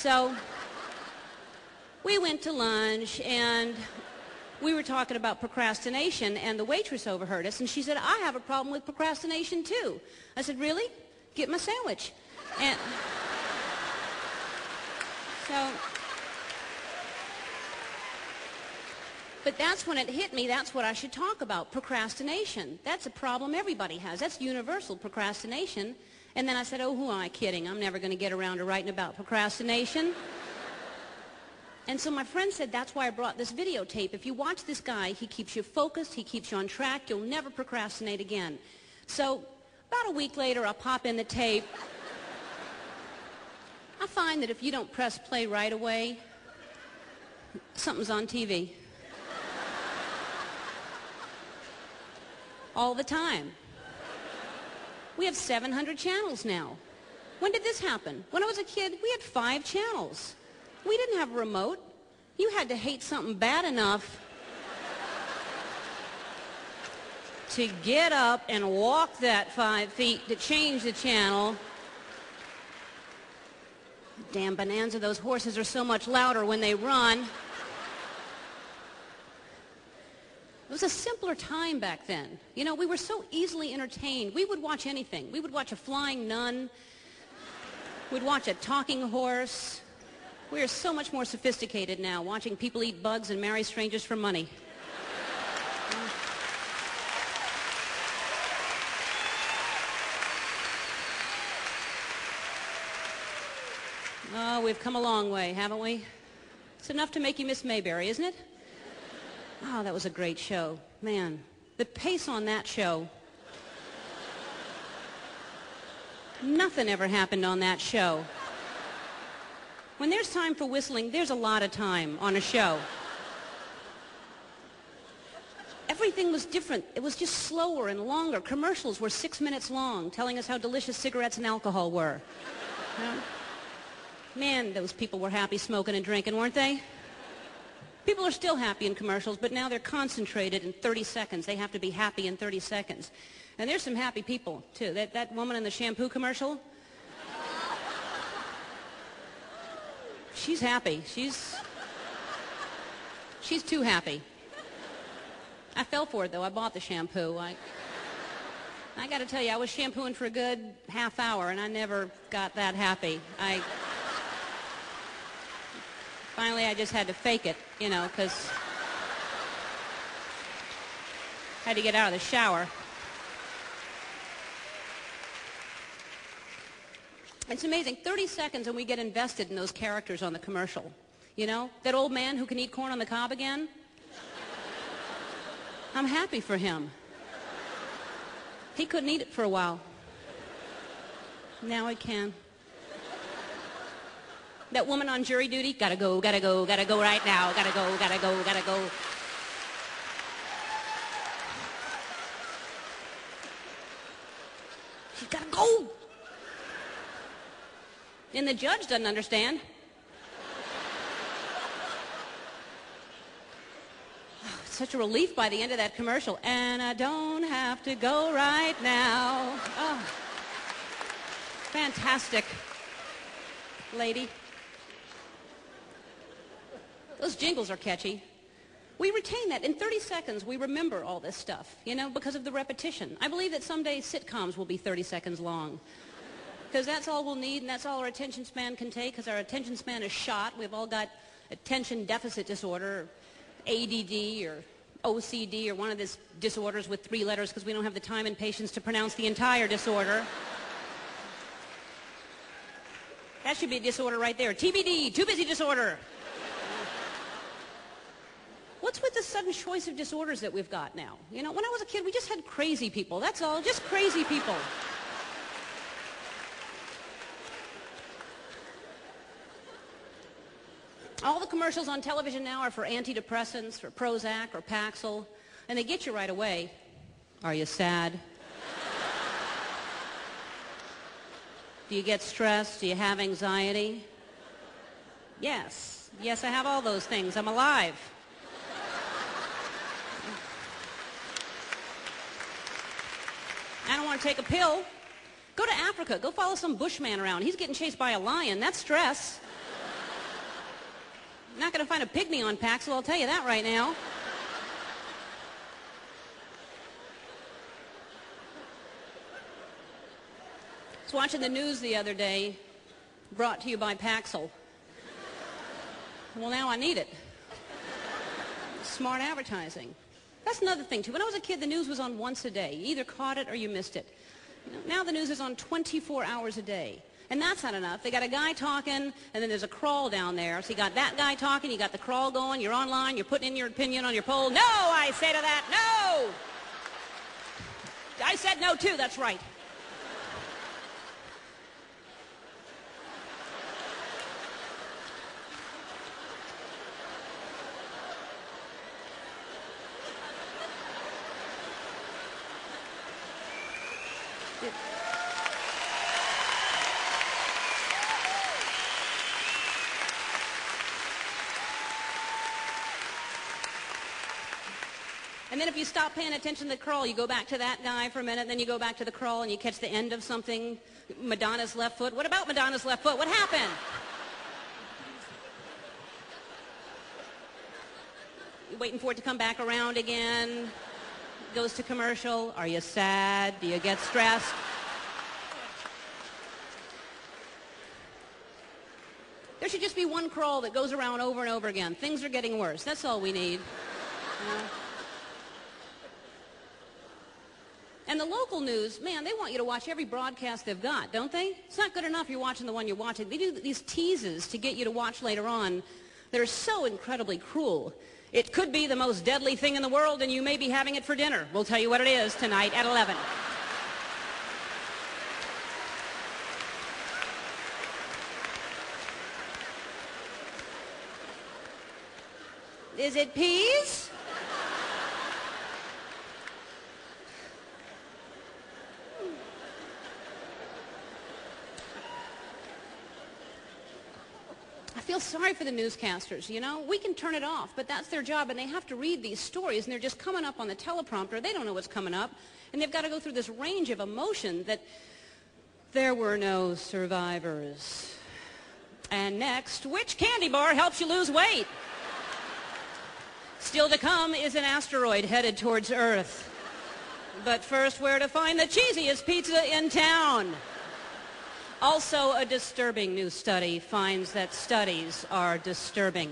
So we went to lunch, and we were talking about procrastination, and the waitress overheard us, and she said, I have a problem with procrastination, too. I said, really? Get my sandwich. And so, but that's when it hit me, that's what I should talk about, procrastination. That's a problem everybody has. That's universal, procrastination. And then I said, oh, who am I kidding? I'm never going to get around to writing about procrastination. And so my friend said, that's why I brought this videotape. If you watch this guy, he keeps you focused, he keeps you on track, you'll never procrastinate again. So about a week later, I'll pop in the tape. I find that if you don't press play right away, something's on TV. All the time. We have 700 channels now. When did this happen? When I was a kid, we had 5 channels. We didn't have a remote. You had to hate something bad enough to get up and walk that 5 feet to change the channel. Damn bonanza, those horses are so much louder when they run. It was a simpler time back then. You know, we were so easily entertained. We would watch anything. We would watch a flying nun. We'd watch a talking horse. We are so much more sophisticated now, watching people eat bugs and marry strangers for money. Oh, we've come a long way, haven't we? It's enough to make you miss Mayberry, isn't it? Oh, that was a great show. Man, the pace on that show. Nothing ever happened on that show. When there's time for whistling, there's a lot of time on a show. Everything was different. It was just slower and longer. Commercials were 6 minutes long, telling us how delicious cigarettes and alcohol were. You know? Man, those people were happy smoking and drinking, weren't they? People are still happy in commercials, but now they're concentrated in 30 seconds. They have to be happy in 30 seconds. And there's some happy people, too. That woman in the shampoo commercial, she's happy. She's too happy. I fell for it, though. I bought the shampoo. I got to tell you, I was shampooing for a good half hour, and I never got that happy. Finally, I just had to fake it, you know, because I had to get out of the shower. It's amazing. 30 seconds and we get invested in those characters on the commercial. You know, that old man who can eat corn on the cob again. I'm happy for him. He couldn't eat it for a while. Now he can. That woman on jury duty, gotta go right now, gotta go. She's gotta go. And the judge doesn't understand. Oh, it's such a relief by the end of that commercial. And I don't have to go right now. Oh, fantastic, lady. Those jingles are catchy. We retain that. In 30 seconds, we remember all this stuff, you know, because of the repetition. I believe that someday sitcoms will be 30 seconds long. Because that's all we'll need, and that's all our attention span can take, because our attention span is shot. We've all got attention deficit disorder, or ADD, or OCD, or one of these disorders with 3 letters, because we don't have the time and patience to pronounce the entire disorder. That should be a disorder right there. TBD, too busy disorder. What's with the sudden choice of disorders that we've got now? You know, when I was a kid, we just had crazy people. That's all, just crazy people. All the commercials on television now are for antidepressants, for Prozac or Paxil, and they get you right away. Are you sad? Do you get stressed? Do you have anxiety? Yes. Yes, I have all those things. I'm alive. I don't want to take a pill. Go to Africa. Go follow some bushman around. He's getting chased by a lion. That's stress. I'm not going to find a pygmy on Paxil, I'll tell you that right now. I was watching the news the other day, brought to you by Paxil. Well, now I need it. Smart advertising. That's another thing, too. When I was a kid, the news was on once a day. You either caught it or you missed it. Now the news is on 24 hours a day. And that's not enough. They got a guy talking, and then there's a crawl down there. So you got that guy talking, you got the crawl going, you're online, you're putting in your opinion on your poll. No, I say to that, no! I said no, too, that's right. And then if you stop paying attention to the crawl, you go back to that guy for a minute, then you go back to the crawl and you catch the end of something. Madonna's left foot. What about Madonna's left foot? What happened? You're waiting for it to come back around again. Goes to commercial. Are you sad? Do you get stressed? There should just be one crawl that goes around over and over again. Things are getting worse. That's all we need. And the local news, man, they want you to watch every broadcast they've got, don't they? It's not good enough you're watching the one you're watching. They do these teases to get you to watch later on that are so incredibly cruel. It could be the most deadly thing in the world, and you may be having it for dinner. We'll tell you what it is tonight at 11. Is it peas? I feel sorry for the newscasters, you know. We can turn it off, but that's their job, and they have to read these stories, and they're just coming up on the teleprompter. They don't know what's coming up, and they've got to go through this range of emotion that there were no survivors. And next, which candy bar helps you lose weight? Still to come is an asteroid headed towards Earth. But first, where to find the cheesiest pizza in town? Also, a disturbing new study finds that studies are disturbing.